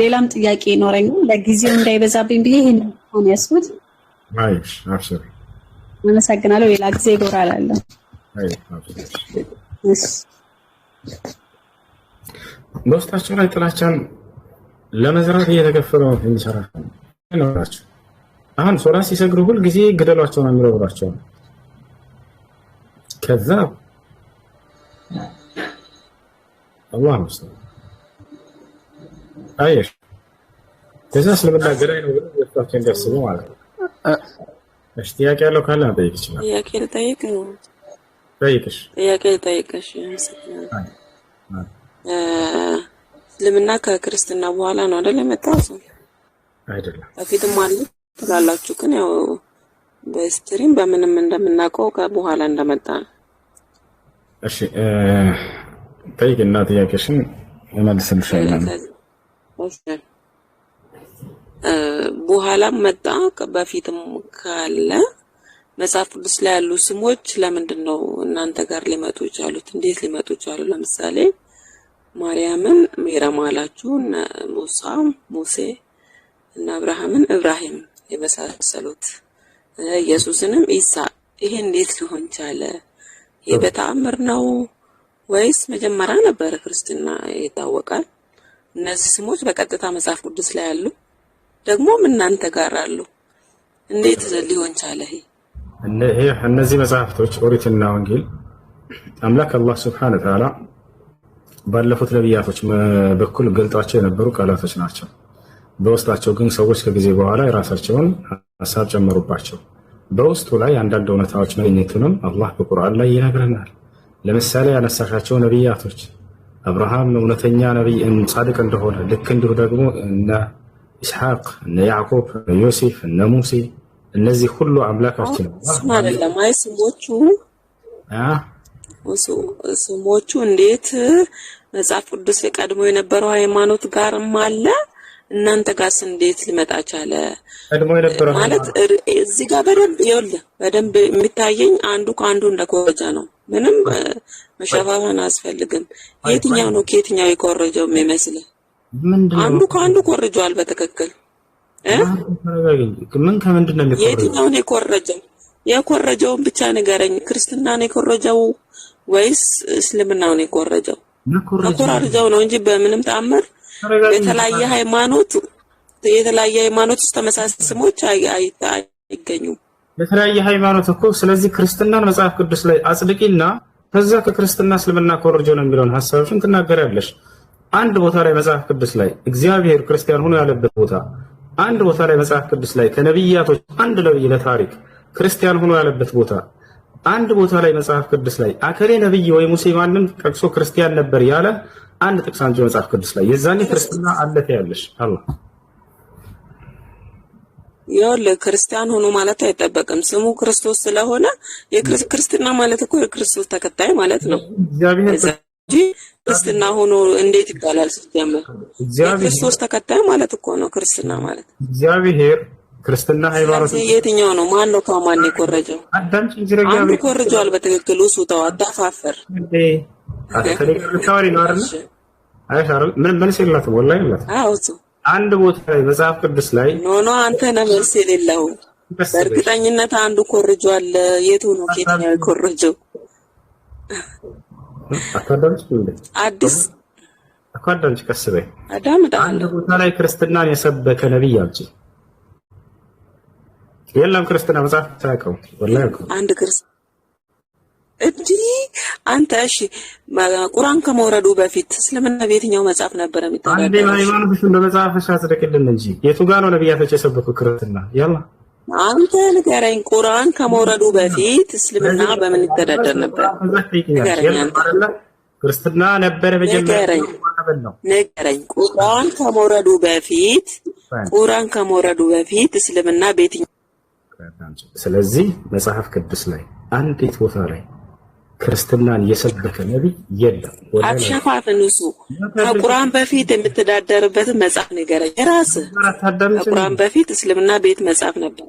ሌላም ጥያቄ ይኖረኛል ለጊዜው እንዳይበዛብኝ ብዬ ይሄን ነው ያስኩት። አይሽ አብሽር። አመሰግናለሁ። ሌላ ጊዜ ይጎራላለሁ። አይ አብሽር። እሺ በውስጣቸው ላይ ጥላቻን ለመዝራት እየተከፈለው የሚሰራቸው ነው። አሁን ሶላት ሲሰግዱ ሁል ጊዜ ግደሏቸው ነው የሚለው ብሏቸው ከዛ አላህ ነው አይሽ ከዛ ስለምና ገዳይ ነው ብለው ወጣቸው እንዲያስቡ ማለት ነው። እሺ ጥያቄ ያለው ካለ ጠይቅ ይችላል። ጥያቄ ልጠይቅ ነው። ጠይቅሽ ጥያቄ ልጠይቅሽ። እስልምና ከክርስትና በኋላ ነው አይደል የመጣው? አይደለም በፊትም አለ ትላላችሁ፣ ግን ያው በስትሪም በምንም እንደምናውቀው ከበኋላ እንደመጣ ነው። እሺ ጠይቅና ጥያቄሽን እመልስልሻለሁ። በኋላም መጣ በፊትም ካለ መጽሐፍ ቅዱስ ላይ ያሉ ስሞች ለምንድን ነው እናንተ ጋር ሊመጡ ይቻሉት? እንዴት ሊመጡ ይቻሉ? ለምሳሌ ማርያምን ሜራም አላችሁ፣ ሙሳ ሙሴ እና አብርሃምን እብራሂም የመሳሰሉት፣ ኢየሱስንም ኢሳ። ይሄ እንዴት ሊሆን ቻለ? ይሄ በተአምር ነው ወይስ መጀመሪያ ነበር ክርስትና ይታወቃል? እነዚህ ስሞች በቀጥታ መጽሐፍ ቅዱስ ላይ አሉ፣ ደግሞም እናንተ ጋር አሉ። እንዴት ሊሆን ቻለ? ይሄ እነዚህ መጽሐፍቶች ኦሪትና ወንጌል አምላክ አላህ Subhanahu Wa Ta'ala ባለፉት ነቢያቶች በኩል ገልጧቸው የነበሩ ቃላቶች ናቸው። በውስጣቸው ግን ሰዎች ከጊዜ በኋላ የራሳቸውን ሐሳብ ጨመሩባቸው። በውስጡ ላይ አንዳንድ እውነታዎች መገኘቱንም አላህ በቁርአን ላይ ይነግረናል። ለምሳሌ ያነሳሻቸው ነቢያቶች አብርሃም እውነተኛ ነቢይ ጻድቅ እንደሆነ ልክ እንዲሁ ደግሞ እነ ኢስሐቅ እነ ያዕቆብ እነ ዮሴፍ እነ ሙሴ እነዚህ ሁሉ አምላካችን አይደለም። አይ ስሞቹ እንዴት መጽሐፍ ቅዱስ ቀድሞ የነበረው ሃይማኖት ጋርም አለ እናንተ ጋርስ እንዴት ሊመጣ ቻለ? ቀድሞ የነበረው ማለት እዚህ ጋር በደንብ የሚታየኝ አንዱ ከአንዱ እንደኮረጀ ነው። ምንም መሸፋፈን አያስፈልግም። የትኛው ነው ከየትኛው የኮረጀው የሚመስልህ? አንዱ ከአንዱ ኮርጇል በትክክል ምን ከምንድን ነው የሚኮረጀው? የትኛው ነው የኮረጀው? የኮረጀውን ብቻ ንገረኝ። ክርስትና ነው የኮረጀው ወይስ እስልምናው ነው የኮረጀው? ተኮራርጀው ነው እንጂ በምንም ተአምር የተለያየ ሃይማኖት ውስጥ ተመሳሳይ ስሞች አይገኙም። የተለያየ ሃይማኖት እኮ። ስለዚህ ክርስትናን መጽሐፍ ቅዱስ ላይ አጽድቂና ከዛ ከክርስትና እስልምና ኮርጆ ነው የሚለውን ሐሳብሽን ትናገሪያለሽ። አንድ ቦታ ላይ መጽሐፍ ቅዱስ ላይ እግዚአብሔር ክርስቲያን ሆኖ ያለበት ቦታ፣ አንድ ቦታ ላይ መጽሐፍ ቅዱስ ላይ ከነብያቶች አንድ ነብይ ለታሪክ ክርስቲያን ሆኖ ያለበት ቦታ፣ አንድ ቦታ ላይ መጽሐፍ ቅዱስ ላይ አከሌ ነብይ ወይ ሙሴ ማንም ጠቅሶ ክርስቲያን ነበር ያለ አንድ ጥቅስ አንጂ መጽሐፍ ቅዱስ ላይ የዛኔ ክርስትና አለፈ ያለሽ አላህ ክርስቲያን ሆኖ ማለት አይጠበቅም። ስሙ ክርስቶስ ስለሆነ ክርስትና ማለት እኮ የክርስቶስ ተከታይ ማለት ነው። ክርስትና ሆኖ እንዴት ይባላል? ሲጀመር የክርስቶስ ተከታይ ማለት እኮ ነው ክርስትና ማለት። እግዚአብሔር ክርስትና ሃይማኖት የትኛው ነው? ማን ነው ከማን የኮረጀው? አንዱ ኮርጇል በትክክል። እሱ ተው አታፋፈር። ምን ሲላተው ወላሂ አንድ ቦታ ላይ መጽሐፍ ቅዱስ ላይ ኖ አንተ ነህ መልስ የሌለው። በእርግጠኝነት አንዱ ኮርጇል። የቱ ነው ከየትኛው የኮረጀው? አዲስ አካዳሚክ ከስበይ አዳምጣለሁ። አንድ ቦታ ላይ ክርስትናን የሰበከ ነብይ አልጂ የለም። ክርስትና መጽሐፍ ታውቀው ወላሂ አንድ ክርስቲያን እንጂ አንተ እሺ፣ ቁርአን ከመውረዱ በፊት እስልምና በየትኛው መጽሐፍ ነበር የሚተዳደረው? አንዴ ሃይማኖትሽን በመጽሐፍሽ አጽድቅልን እንጂ የቱ ጋር ነው ነብያቶች የሰበኩ ክርስትና? ያላ አንተ ንገረኝ። ቁርአን ከመውረዱ በፊት እስልምና በምን ይተዳደር ነበር? ክርስትና ነበር መጀመሪያ። ንገረኝ። ቁርአን ከመውረዱ በፊት እስልምና በየትኛው? ስለዚህ መጽሐፍ ቅዱስ ላይ አንዲት ቦታ ላይ ክርስትናን የሰበከ ነብይ የለም። አትሸፋፍን። እሱ ከቁርአን በፊት የምትዳደርበትን መጽሐፍ ንገረኝ። ራስህ ከቁርአን በፊት እስልምና ቤት መጽሐፍ ነበር።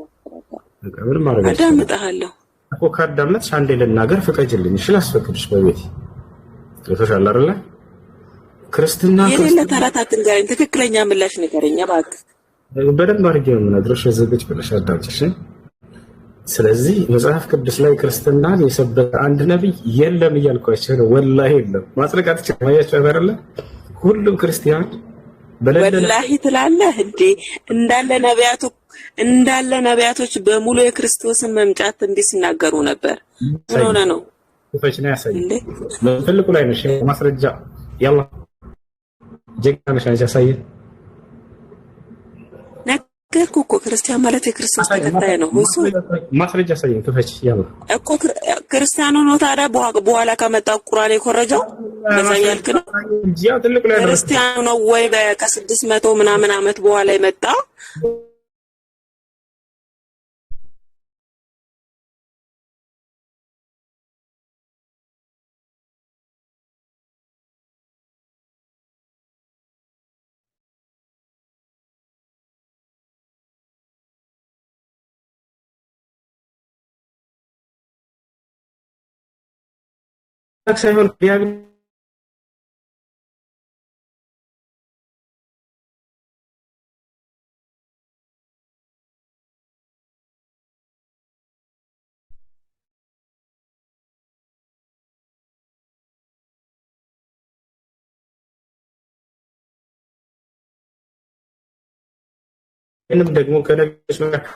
አዳምጥሃለሁ እኮ። ካዳመጥሽ አንዴ ልናገር ፍቀጅልኝ። እሺ ላስፈቅድሽ በቤት ለተሻለ አይደለ? ክርስትና የሌለ ተረት አትንገረኝ። ትክክለኛ ምላሽ ንገረኝ እባክህ። በደንብ አድርጌ ነው የምነግርሽ። ዘግች ብለሽ አዳምጪሽ። ስለዚህ መጽሐፍ ቅዱስ ላይ ክርስትናን የሰበከ አንድ ነብይ የለም እያልኳቸው ነው። ወላሂ የለም። ማስረቃት ይችላልያችሁ አይደለ? ሁሉም ክርስቲያን ወላሂ ትላለህ እንዴ? እንዳለ ነቢያቶች በሙሉ የክርስቶስን መምጫት እንዲህ ሲናገሩ ነበር። ምን ሆነ ነው? ፈችና ያሳይ እንዴ? ለፈልቁ ላይ ነው ማስረጃ። ያላ ጀግና ነሽ ያሳይ ነገርኩ እኮ ክርስቲያን ማለት የክርስቶስ ተከታይ ነው። ሁሉ ማስረጃ ያሳየን ክፈች። ያላ እኮ ክርስቲያኑ ነው ታዲያ በኋላ ከመጣው ቁርአን የኮረጀው ለዛ ያልክ ነው። ክርስቲያኑ ነው ወይ ከ600 ምናምን ዓመት በኋላ የመጣው? ሳይሆን ዲያብሎስ ደግሞ ከነቢዮች መካከል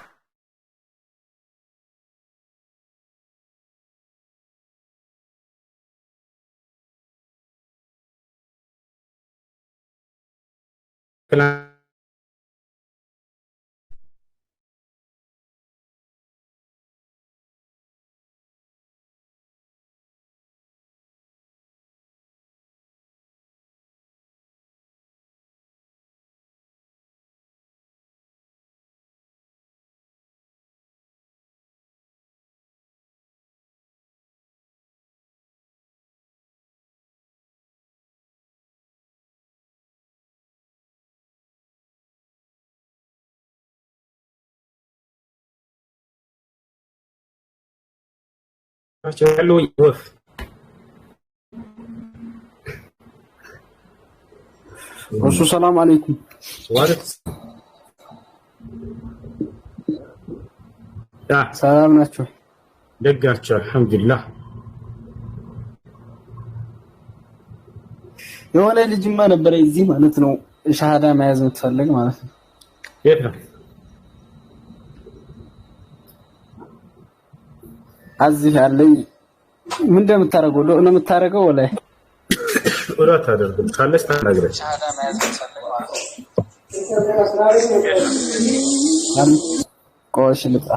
ያለው ወፍ እሱ ሰላም አለይኩም ወአለይኩም ሰላም ናችሁ? ደጋችሁ? አልሐምዱሊላህ። የሆነ ልጅማ ነበረ እዚህ ማለት ነው ሻሃዳ መያዝ የምትፈልግ ማለት ነው። የት ነው? እዚህ ያለኝ ምን እንደምታረገው ነው የምታረገው? ወላይ ወራት አደርግም ካለሽ ታናግረሽ ሻሃዳ መያዝ የምትፈልግ ማለት ነው። ቆሽ ልጣ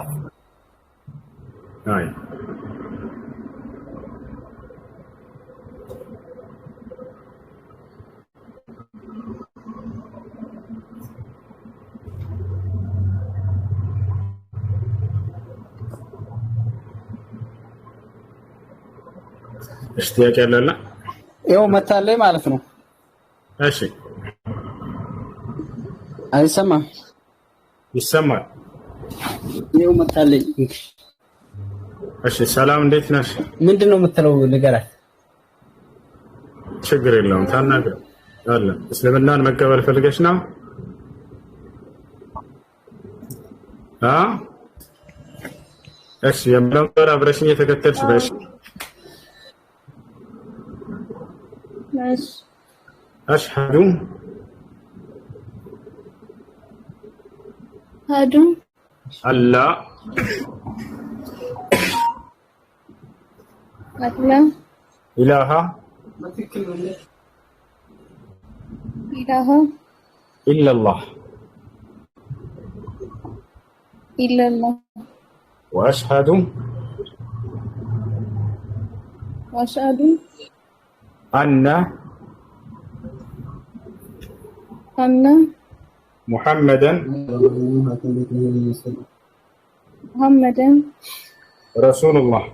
አይ ጥያቄ አለና ይኸው መታለይ ማለት ነው። እሺ አይሰማም? ይሰማል። ይኸው መታለይ። እሺ ሰላም፣ እንዴት ነሽ? ምንድነው የምትለው? ንገራት። ችግር የለውም ታናግረ አለ። እስልምናን መቀበል ፈልገሽ ነው? እሺ የምለውን ጋር አብረሽኝ የተከተልሽ በሽ أشهد أن لا إله إلا الله إلا الله وأشهد أن محمدا رسول الله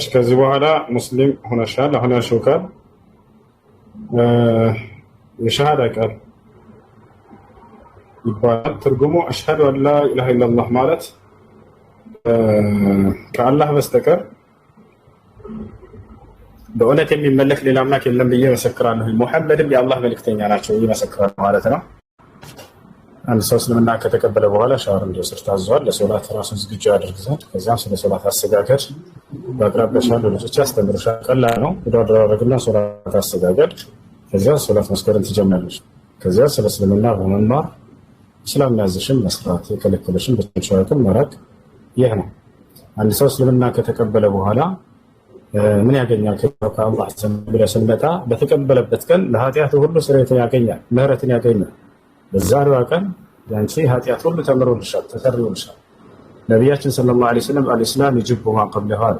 ከዚህ በኋላ ሙስሊም ሆነሻል። አሁን ያልሽው ቃል የሸሃዳ ቃል ይባላል። ትርጉሙ አሽሀዱ አን ላ ኢላሀ ኢለላህ ማለት ከአላህ በስተቀር በእውነት የሚመለክ ሌላ አምላክ የለም ብዬ መሰክራለሁ፣ ሙሐመድም የአላህ መልእክተኛ ናቸው ብዬ መሰክራለሁ ማለት ነው። አንድ ሰው እስልምና ከተቀበለ በኋላ ሻወር እንዲወስድ ታዟል። ለሶላት ራሱን ዝግጁ ያደርግ ዘንድ። ከዚያም ስለ ሶላት አሰጋገድ በአቅራቢያሽ ያሉ ልጆች ያስተምሩሻል። ቀላል ነው። ወደ አደራረግና ሶላት አሰጋገድ። ከዚያ ሶላት መስገድን ትጀምራለሽ። ከዚያ ስለ እስልምና በመማር እስላም ያዘሽን መስራት፣ የከለከለሽን በተቻለሽን መራቅ። ይህ ነው። አንድ ሰው እስልምና ከተቀበለ በኋላ ምን ያገኛል? ከአላህ ዘንድ ብለን ስንመጣ በተቀበለበት ቀን ለኃጢአቱ ሁሉ ስርየትን ያገኛል፣ ምህረትን ያገኛል። በዛሬዋ ቀን ያንቺ ኃጢአት ሁሉ ተምሮልሻል፣ ተሰርዮልሻል። ነቢያችን ሰለላሁ ዐለይሂ ወሰለም አልኢስላም ይጅቡ ማ ቀብለሁ አሉ።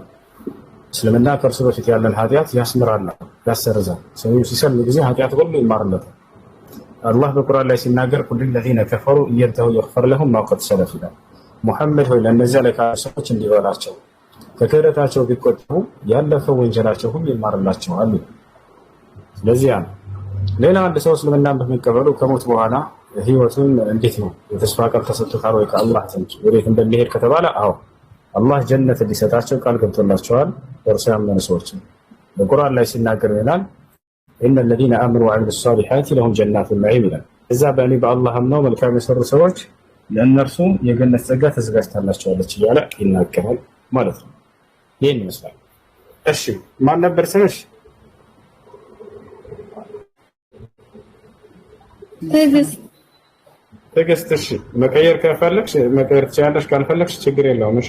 እስልምና ከእርሱ በፊት ያለን ኃጢአት ያስምራል፣ ያሰርዛል። ሰው ሲሰልም ጊዜ ኃጢአት ሁሉ ይማርለታል። አላህ በቁርአን ላይ ሲናገር ኩል ለዚነ ከፈሩ እየንተሁ ይግፈር ለሁም ማ ቀድ ሰለፍ ይላል። ሙሐመድ ሆይ ለእነዚያ ለካዱ ሰዎች እንዲህ በላቸው ከክህደታቸው ቢቆጠቡ ያለፈው ወንጀላቸው ሁሉ ይማርላቸዋል። ስለዚህ ሌላ አንድ ሰው እስልምናን በመቀበሉ ከሞት በኋላ ህይወቱን እንዴት ነው የተስፋ ቃል ተሰጥቶታል ወይ ከአላህ ዘንድ ወዴት እንደሚሄድ ከተባለ አዎ አላህ ጀነት እንዲሰጣቸው ቃል ገብቶላቸዋል። እርሱ ያመኑ ሰዎች በቁርአን ላይ ሲናገር ይላል ኢነ الذين آمنوا وعملوا الصالحات لهم جنات النعيم ይላል። እዛ በእኔ በአላህ አምነው መልካም የሰሩ ሰዎች ለእነርሱ የገነት ጸጋ ተዘጋጅታላቸዋለች እያለ ይናገራል ማለት ነው። ይህን ይመስላል። እሺ ማን ነበር ስምሽ? ትዕግስት። እሺ መቀየር ከፈለግሽ መቀየር ትችያለሽ፣ ካልፈለግሽ ችግር የለውም። እሺ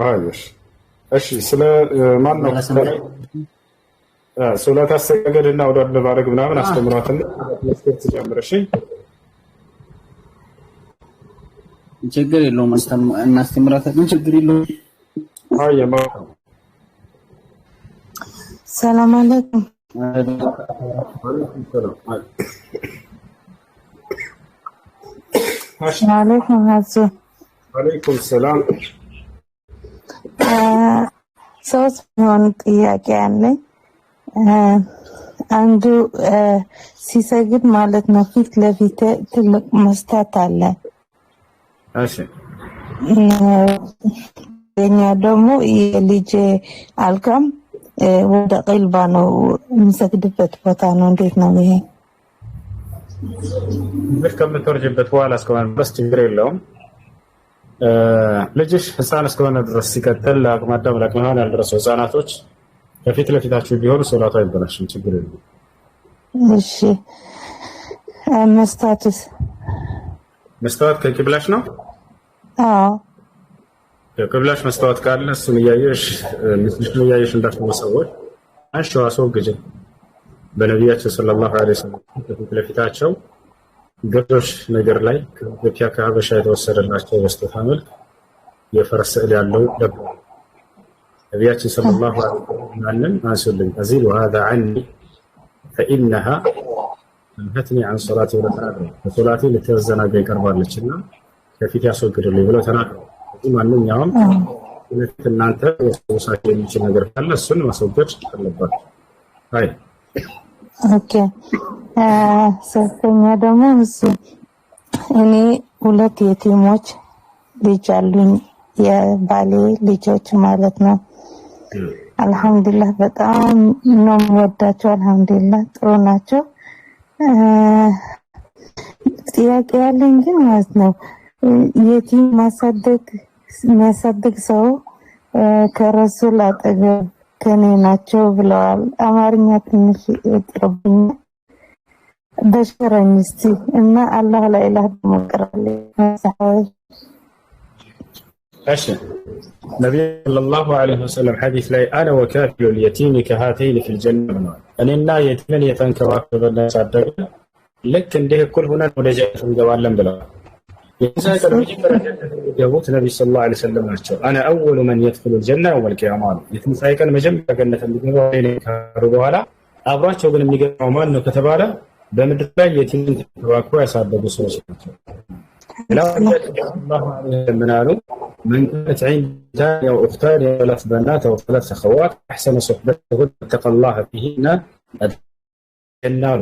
አይሽ እሺ። ስለ ማን ነው ሶላት አሰጋገድና ወደ አደባረግ ምናምን አስተምሯትና መስከት ትጀምር። እሺ ችግር የለውም፣ እናስተምራታለን። ችግር የለውም። አየማ ሰላም አለይኩም። ወአለይኩም ወአለይኩም ሰላም። ሶስት ሆነ ጥያቄ አለኝ። አንዱ ሲሰግድ ማለት ነው ፊት ለፊት ትልቅ መስታወት አለ። እሺ እኛ ደግሞ የልጅ አልጋም ወደ ቂልባ ነው የምሰግድበት ቦታ ነው። እንዴት ነው ይሄ? ከምትወርጅበት በኋላ እስከሆነ ድረስ ችግር የለውም። ልጅሽ ህፃን እስከሆነ ድረስ ሲቀጥል ለአቅመ አዳም ለአቅመ ሔዋን ያልደረሱ ህፃናቶች ከፊት ለፊታችሁ ቢሆኑ ሶላቱ አይበላሽም፣ ችግር የለውም። እሺ መስታወትስ? መስታወት ከቂብላሽ ነው? አዎ የቂብላሽ መስታወት ካለ እሱን እያየሽ ምስልሽን እያየሽ እንዳትመሰዎች አንሺው፣ አስወግጂ። በነቢያችን ሰለላሁ ዐለይሂ ወሰለም ከፊት ለፊታቸው ገዶሽ ነገር ላይ ከኢትዮጵያ ከሀበሻ የተወሰደላቸው በስጦታ መልክ የፈረስ ስዕል ያለው ደብ ነቢያችን ሰለላሁ ዐለይሂ ወሰለም አንሱልኝ አዚል وهذا عني فإنها تنهتني عن صلاتي وتناقض በሶላቴ ልትዘናጋ ይቀርባለችና ከፊት ያስወግድልኝ ብለው ተናግረው ማንኛውም እናንተ ወሳኝ የሚችል ነገር ካለ እሱን ማስወገድ አለባችሁ። አይ ኦኬ። ሶስተኛ ደግሞ እኔ ሁለት የቲሞች ልጅ አሉኝ፣ የባሌ ልጆች ማለት ነው። አልহামዱሊላህ በጣም ነው የምወዳቸው። አልহামዱሊላህ ጥሩ ናቸው። ጥያቄ ያለኝ ግን ማለት ነው የቲም ማሳደግ ሰው ከረሱል አጠገብ ከኔ ናቸው ብለዋል። አማርኛ ትንሽ ይጥርብኝ በሽረኝ እስቲ እና አላህ ላይ ኢላህ ተመቀራለ ሰሐይ أشهد النبي صلى الله عليه وسلم حديث لا أنا وكافل اليتيم كهاتين في الجنة أن لا يتمن يتنكواكب الناس عدد لك እንዲህ እኩል ሆነን ወደ ጀነት እንገባለን ብለዋል። የትንሣኤ ቀን መጀመሪያ ጀነት የሚገቡት ነብዩ ሰለላሁ ዐለይሂ ወሰለም ናቸው። አነ አወሉ መን የድኹሉ الجنة يوم القيامة አሉ። የትንሣኤ ቀን መጀመሪያ ገነት የሚገባው እኔ ካሉ በኋላ አብሯቸው ግን የሚገባው ማን ነው ከተባለ በምድር ላይ የቲምን ተንከባክበው ያሳደጉ ሰዎች ናቸው። لا الله من قالوا من كانت عنده أو أختان أو ثلاث بنات أو ثلاث أخوات أحسن صحبته اتقى الله فيهن النار.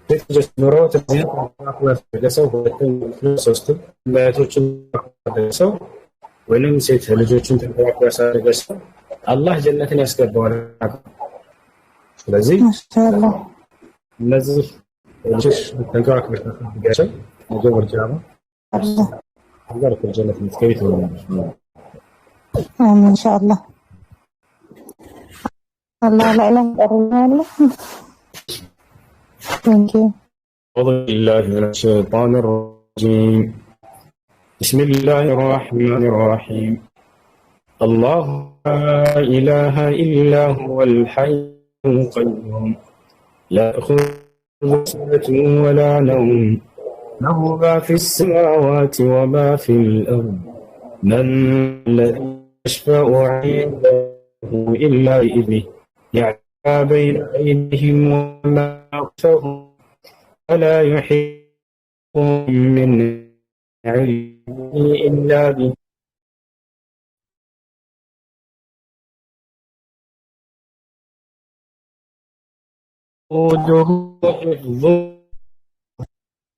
تجلس نورات جسوا ሶስትም ባያቶችን ሰው ወይንም ሴት ልጆችን ተንከባክቦ ያሳደገ ሰው አላህ ጀነትን ያስገባዋል። ስለዚህ ማሻአላህ እነዚህ ልጆች ተንከባክቦ ያሳደጋቸው ነገ ወልቂያማ አላህ ጀነት ምትከቢት ነው። آمين إن شاء الله. الله لا إله إلا الله. Thank you. أعوذ بالله من الشيطان الرجيم. بسم الله الرحمن الرحيم. الله لا إله إلا هو الحي القيوم لا تأخذه سنة ولا نوم له ما في السماوات وما في الأرض من الذي يشفع عنده إلا بإذنه يعلم بين أيديهم وما خلفهم ولا يحيطون من علمه إلا به حفظه.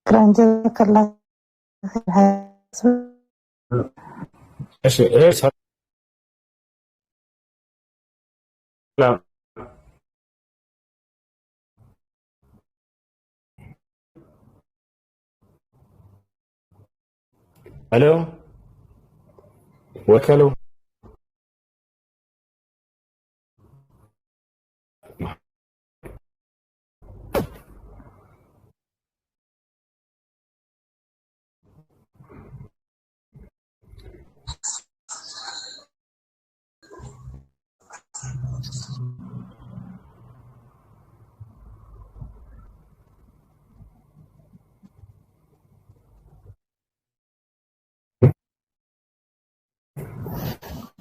شكرا جزاك الله خير. ايش لا الو وكلوا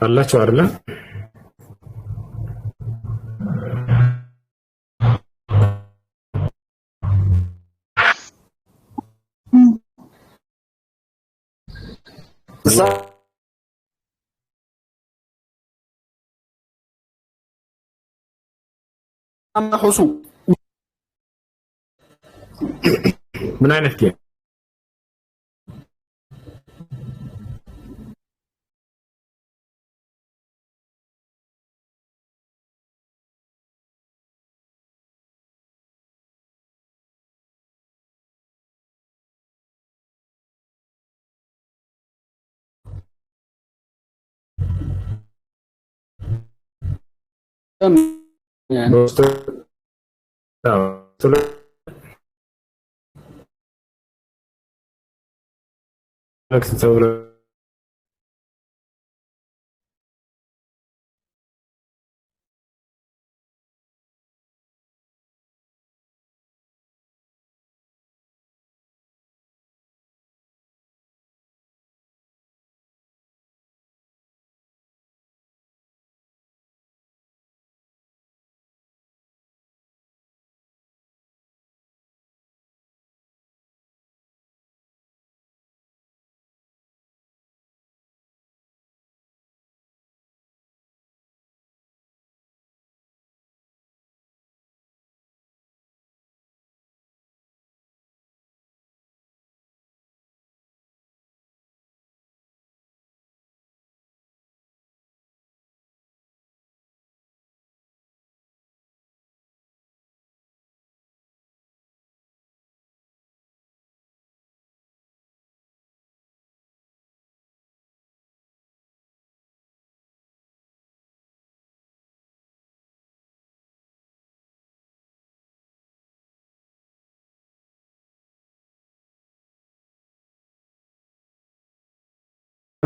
አላችሁ አይደለ? ሁሱ ምን አይነት ጌም?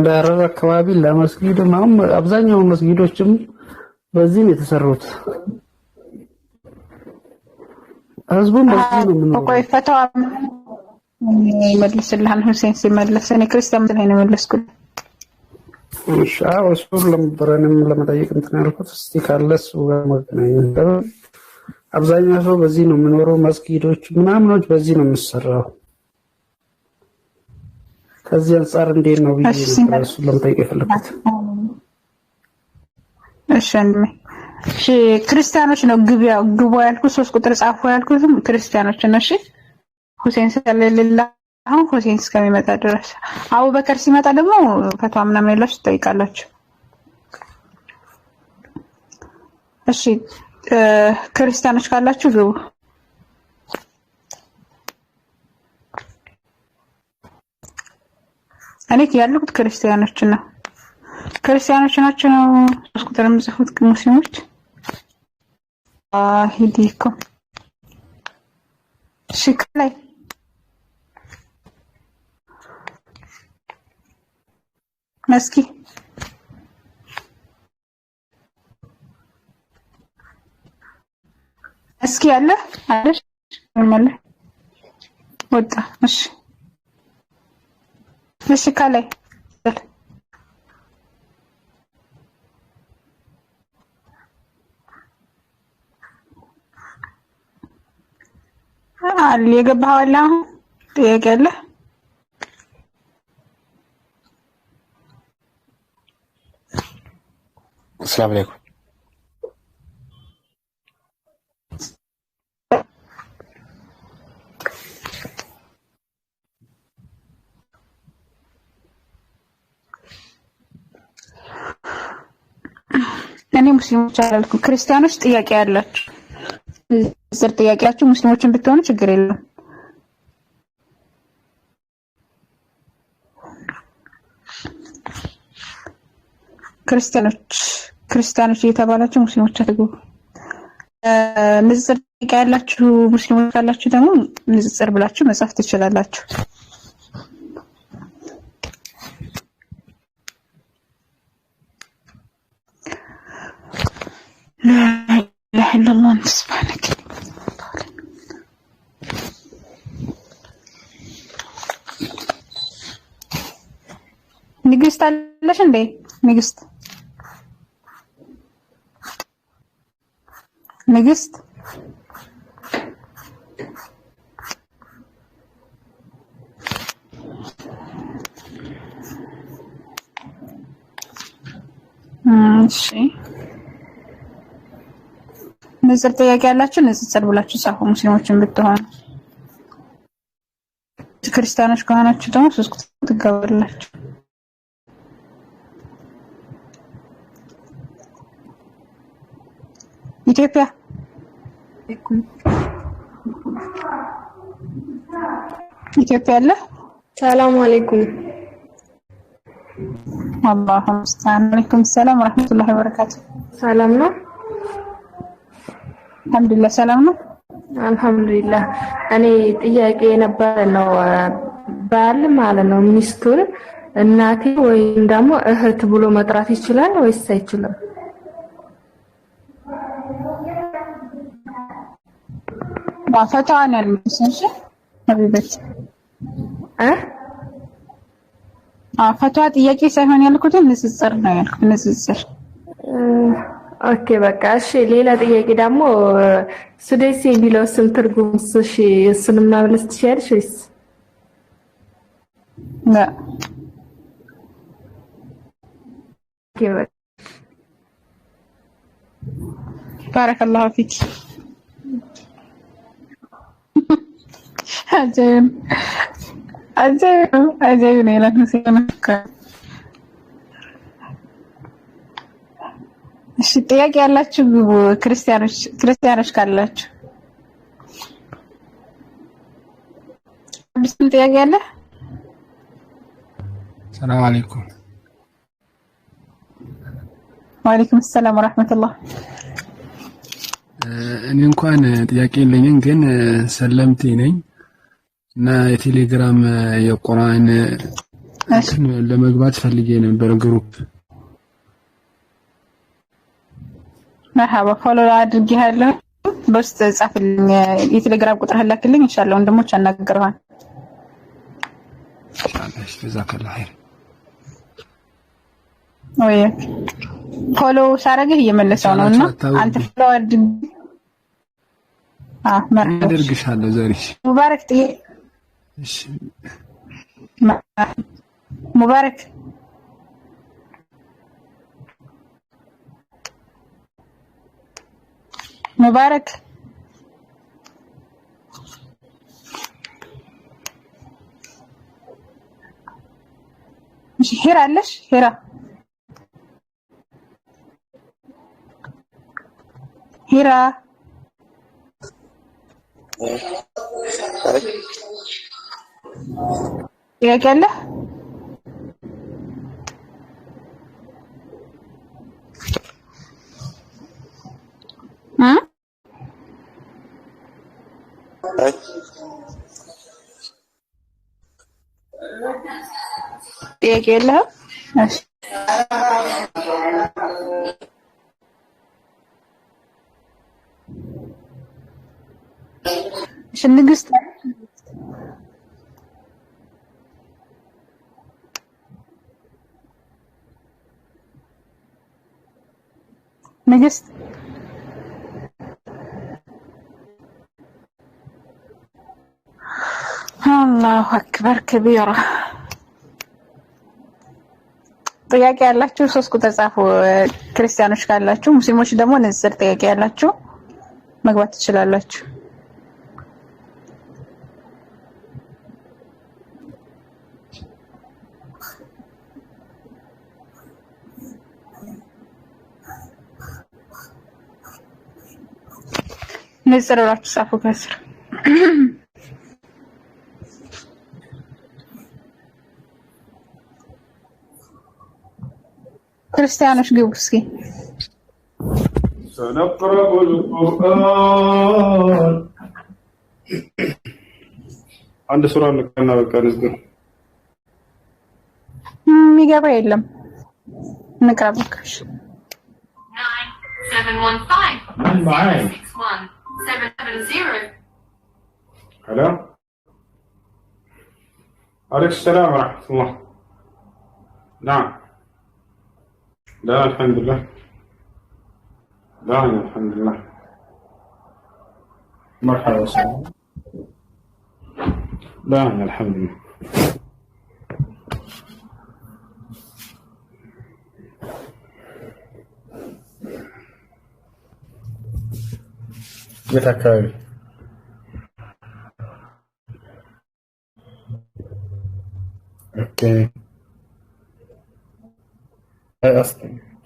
ዳረር አካባቢ ለመስጊድ ማም አብዛኛው መስጊዶችም በዚህ ነው የተሰሩት። ህዝቡም በዚህ ነው የሚኖረው። ቆይ ፈታው ይመልስልሃል ሁሴን ሲመልስ እኔ ክርስቲያን ነኝ ነው የመለስኩት። እሺ እሱን ለምበረንም ለመጠየቅ እንትን ያልኩት እስቲ ካለስ ወገመግናኝ አብዛኛው ሰው በዚህ ነው የሚኖረው። መስጊዶች ምናምኖች በዚህ ነው የሚሰራው። ከዚህ አንፃር እንዴት ነው ብዬ እሱን ለመጠየቅ የፈለኩት። እሺ ክርስቲያኖች ነው ግቡ ያልኩት 3 ቁጥር ጻፉ ያልኩትም ክርስቲያኖች ነው። እሺ ሁሴን ስለሌላ አሁን ሁሴን እስከሚመጣ ድረስ አቡበከር ሲመጣ ደግሞ ፈትዋ ምናምን የላችሁ ትጠይቃላችሁ። እሺ ክርስቲያኖች ካላችሁ ግቡ። እኔ ያሉት ክርስቲያኖች ናቸው ነው 3 ቁጥር የምጽፉት ሙስሊሞች ሂዲኮ ሽክላይ መስኪ እስኪ ያለ አይደል ማለት ወጣ። እሺ ካላይ የገባኸው አለ አሁን ጥያቄ አለ? ሰላም አለይኩም። እኔ ሙስሊሞች አላልኩም ክርስቲያኖች ጥያቄ ያላችሁ ዝር ጥያቄያችሁ ሙስሊሞችን ብትሆኑ ችግር የለም። ክርስቲያኖች እየተባላችሁ ሙስሊሞች አትግቡ። ንጽጽር ጥያቄ ያላችሁ ሙስሊሞች ካላችሁ ደግሞ ንጽጽር ብላችሁ መጻፍ ትችላላችሁ። لا إله إلا الله سبحانك ንግስት አለሽ እንዴ? ንግስት እሺ ንጽጽር ጥያቄ ያላችሁ ንጽጽር ብላችሁ ጻፉ። ሙስሊሞችን ብትሆኑ ክርስቲያኖች ከሆናችሁ ደግሞ 3 ቁጥር ትገባላችሁ። ኢትዮጵያ አለ። ሰላም አለይኩም። والله المستعان. عليكم السلام ورحمة الله وبركاته. ሰላም ነው? አልহামዱሊላህ ሰላም ነው። አልহামዱሊላህ። እኔ ጥያቄ የነበረ ነው ባል ማለት ነው ሚስቱን እናቴ ወይም ደግሞ እህት ብሎ መጥራት ይችላል ወይስ አይችልም? ፈትዋን ያልመሰለሽ ሀቢበት ፈትዋ ጥያቄ ሳይሆን ያልኩት ንጽጽር ነው ያልኩት። ንጽጽር ኦኬ በቃ እሺ። ሌላ ጥያቄ ደግሞ ሱዴሲ የሚለው ስም ትርጉም እሺ እሱንም ማብለስ ትችያለሽ ወይስ? ኦኬ በቃ ባረከላሁ ፊክ። አጀብ ነው ያላችሁ ሲነካ። እሺ ጥያቄ ያላችሁ ክርስቲያኖች ካላችሁ አዲስ ጥያቄ አለ? ሰላም አለይኩም። ወአለይኩም ሰላም ወራህመቱላህ። እኔ እንኳን ጥያቄ የለኝም ግን ሰለምቴ ነኝ እና የቴሌግራም የቁርአን ለመግባት ፈልጌ ነበር ግሩፕ مرحبا فولو አድርጌሃለሁ በውስጥ ጻፍልኝ የቴሌግራም ቁጥር ላክልኝ ኢንሻአላህ ወንድሞች አናገርሃን እሺ ጀዛከላህ ኸይር ወይ ፎሎ ሳረግህ እየመለሰው ነውና አንተ ፎሎ አድርግ مرحبا አደርግሻለሁ ዛሬሽ ሙባረክ እሺ ሙባረክ مبارك مش هيرا ليش هيرا هيرا يا كله ها ጥያቄ የለህም? እሺ እሺ ንግስት ንግስት الله أكبر كبيرة ጥያቄ ያላችሁ 3 ቁጥር ጻፉ ክርስቲያኖች ካላችሁ ሙስሊሞች ደግሞ ንዝር ጥያቄ ያላችሁ መግባት ትችላላችሁ ንዝር ብላችሁ ጻፉ ከስር ክርስቲያኖች ግቡ እስኪ سنقرأ القرآن عند سورة نقرأنا በቃ ንዝር የሚገባ የለም ንቅራ በቃሽ 9715 هلا عليك السلام ورحمة الله نعم لا الحمد لله لا الحمد لله مرحبا وسهلا لا الحمد لله የት አካባቢ ኦኬ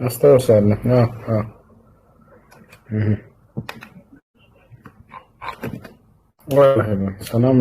አስታውሳለሁ والله سلام